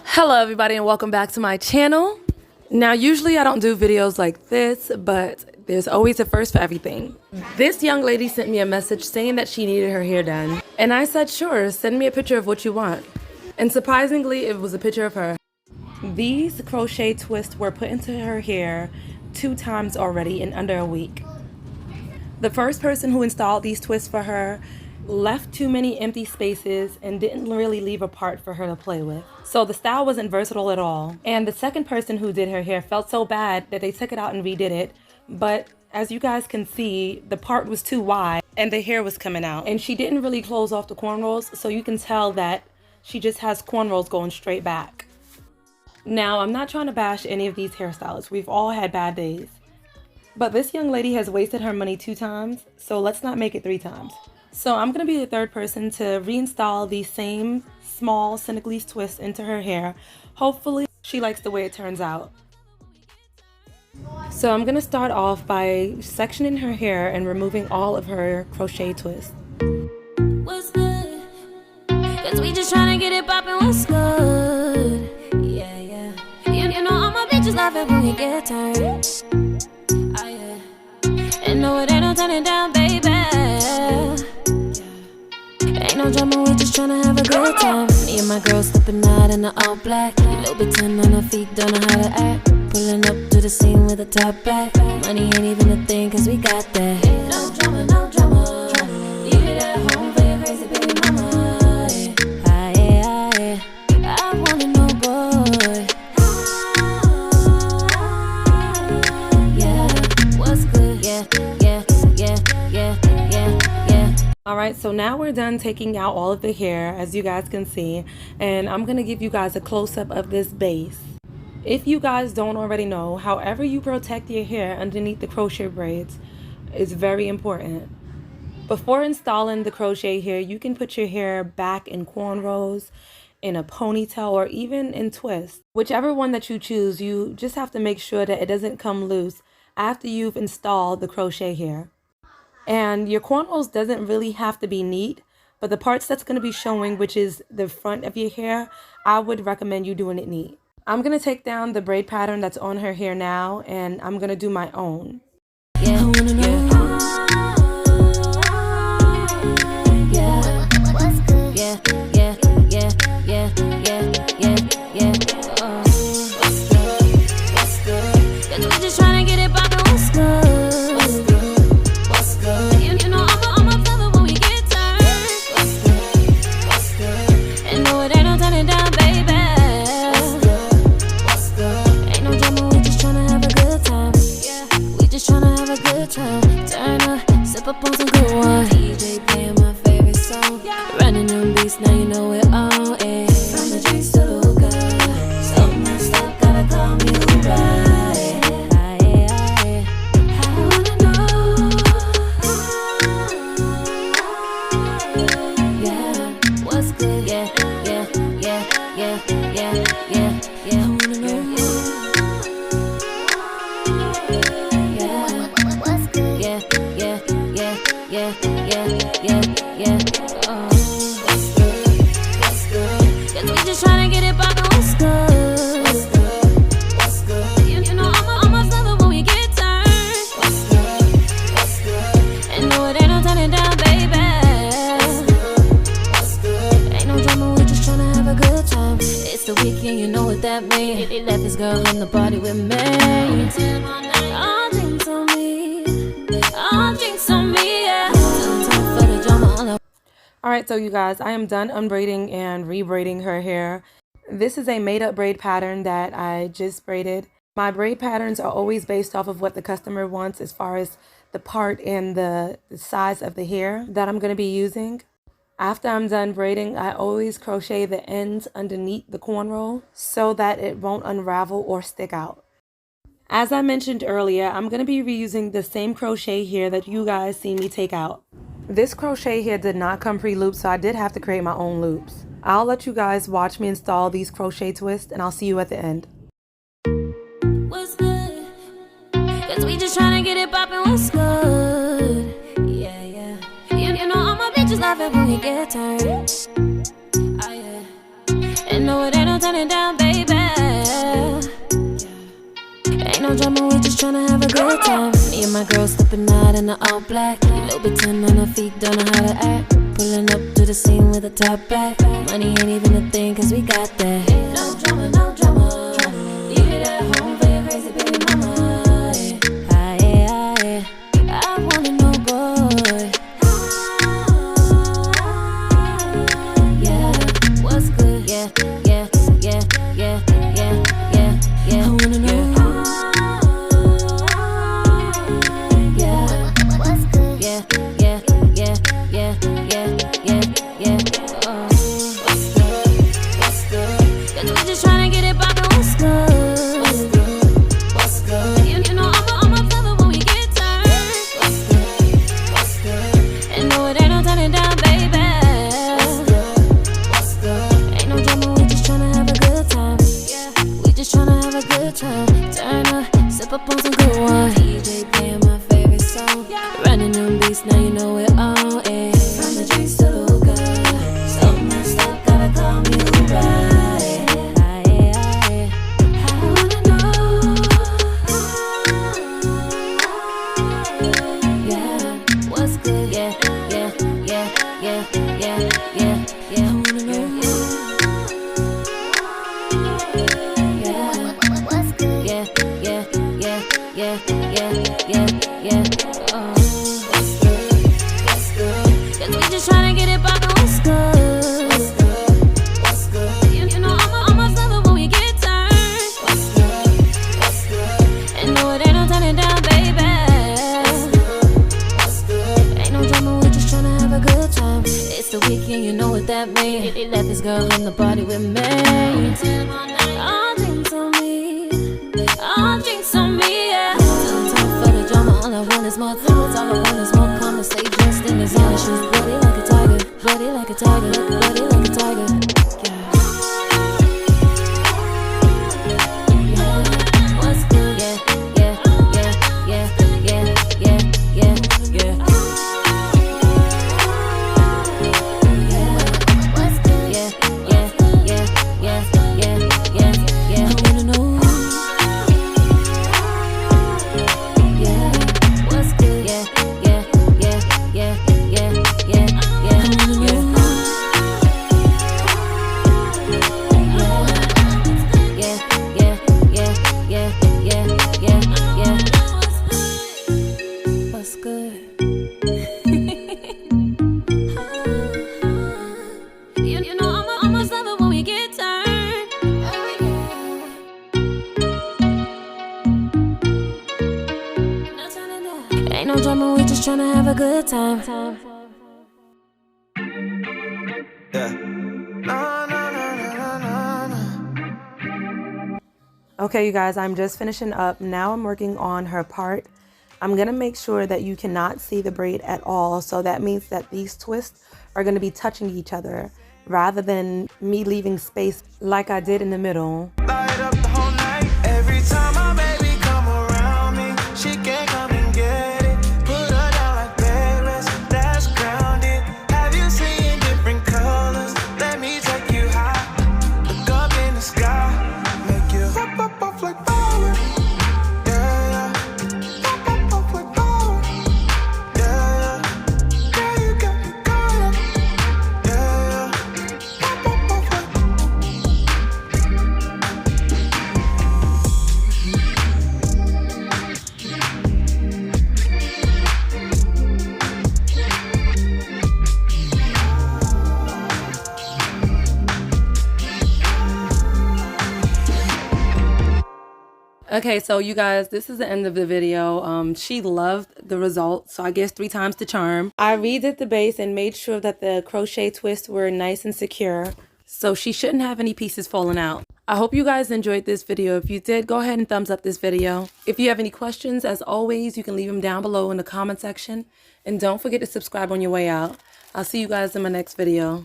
Hello everybody and welcome back to my channel. Now usually I don't do videos like this, but there's always a first for everything. This young lady sent me a message saying that she needed her hair done, and I said sure, send me a picture of what you want. And surprisingly, it was a picture of her. These crochet twists were put into her hair 2 times already in under a week. The first person who installed these twists for her left too many empty spaces and didn't really leave a part for her to play with. So the style wasn't versatile at all. And the second person who did her hair felt so bad that they took it out and redid it. But as you guys can see, the part was too wide and the hair was coming out. And she didn't really close off the cornrows, so you can tell that she just has cornrows going straight back. Now, I'm not trying to bash any of these hairstylists. We've all had bad days. But this young lady has wasted her money 2 times, so let's not make it 3 times. So I'm going to be the third person to reinstall these same small Senegalese twists into her hair. Hopefully she likes the way it turns out. So I'm going to start off by sectioning her hair and removing all of her crochet twists. What's good? Cause we just tryna get it poppin', what's good? Yeah, yeah. You know all my bitches love it when we get turned. Oh yeah. And no, it ain't no turning down, baby. Ain't no drama, we just tryna have a good time. Me and my girl stepping out in the all black. Little bit 10 on her feet, don't know how to act. Pulling up to the scene with a top back. Money ain't even a thing, cause we got that. No drama, no drama. Leave it at home for your crazy baby mama. Yeah. I wanna know, boy. Yeah, what's good? Yeah. Alright, so now we're done taking out all of the hair, as you guys can see, and I'm going to give you guys a close-up of this base. If you guys don't already know, however you protect your hair underneath the crochet braids is very important. Before installing the crochet hair, you can put your hair back in cornrows, in a ponytail, or even in twists. Whichever one that you choose, you just have to make sure that it doesn't come loose after you've installed the crochet hair. And your cornrows doesn't really have to be neat, but the parts that's going to be showing, which is the front of your hair, I would recommend you doing it neat. I'm going to take down the braid pattern that's on her hair now, and I'm going to do my own. Yeah, I wanna know. What's good? Yeah. What's good? Cause we just tryna get it poppin', what's good? Turn up, sip up on some good wine. DJ playing my favorite song. Running them beats, now you know we're on it. From the drinks to the hookah, so messed up, gotta call me Uber. I wanna know. Yeah, what's good? Yeah. I wanna know. Yeah. Oh, what's good? Cause we just tryna get it poppin', what's good? What's good? You know I'm a love when we get turned. What's good? And no, it ain't no turning down, baby. What's good? Ain't no drama, we just tryna have a good time. It's the weekend, you know what that means. He left his girl in the party with me. All drinks on me. All drinks on me, yeah. Alright, so you guys, I am done unbraiding and rebraiding her hair. This is a made-up braid pattern that I just braided. My braid patterns are always based off of what the customer wants as far as the part and the size of the hair that I'm going to be using. After I'm done braiding, I always crochet the ends underneath the cornrow so that it won't unravel or stick out. As I mentioned earlier, I'm going to be reusing the same crochet hair that you guys see me take out. This crochet here did not come pre-looped, so I did have to create my own loops. I'll let you guys watch me install these crochet twists, and I'll see you at the end. What's good? Cause we just tryna get it poppin', what's good? Yeah. You know all my bitches love it when we get turned. Oh yeah. know it ain't no turning down, baby. Ain't no drama, we just tryna have a good time. Me and my girls stepping out in the all black. Little bit 10 on her feet, don't know how to act. Pulling up to the scene with a top back. Money ain't even a thing, cause we got that. No drama, no drama. Leave it at home for your crazy baby mama. Yeah. I wanna know, boy. Yeah, what's good? Yeah. I wanna know. Turn up, sip up on some good wine. DJ playing my favorite song. Running them beats, now you know it all. Eh. From the drinks to the hookah, so messed up, gotta call me Uber. I wanna know. Yeah, what's good? Yeah. I wanna know. Yeah. Oh, what's good? Cause we just tryna get it poppin', what's good? What's good? You know I'm almost love it when we get turned. What's good? And no, it ain't no turning down, baby. What's good? Ain't no drama, we just tryna have a good time. It's the weekend, you know what that means. They left this girl in the party with me. All drinks on me. All drinks on me, yeah. All I want is more thoughts, all I want is more conversation. In designer shoes, bloody like a tiger, bloody like a tiger, bloody like a tiger. Yeah. What's good? Yeah. What's good? Yeah. I wanna know. Ain't no drama, we just tryna have a good time. Yeah. Okay, you guys, I'm just finishing up. Now I'm working on her part. I'm gonna make sure that you cannot see the braid at all. So that means that these twists are gonna be touching each other rather than me leaving space like I did in the middle. Light up the whole night. Every time my baby come around me, she can't come and get it. Put her down like Paris, that's grounded. Have you seen different colors? Let me take you high. Look up in the sky, make you pop off like power. Yeah. Pop off like power. Yeah. Girl, you got me caught up. Yeah. Pop off like Okay, so you guys, this is the end of the video. She loved the result, so I guess 3 times the charm. I redid the base and made sure that the crochet twists were nice and secure, so she shouldn't have any pieces falling out. I hope you guys enjoyed this video. If you did, go ahead and thumbs up this video. If you have any questions, as always, you can leave them down below in the comment section. And don't forget to subscribe on your way out. I'll see you guys in my next video.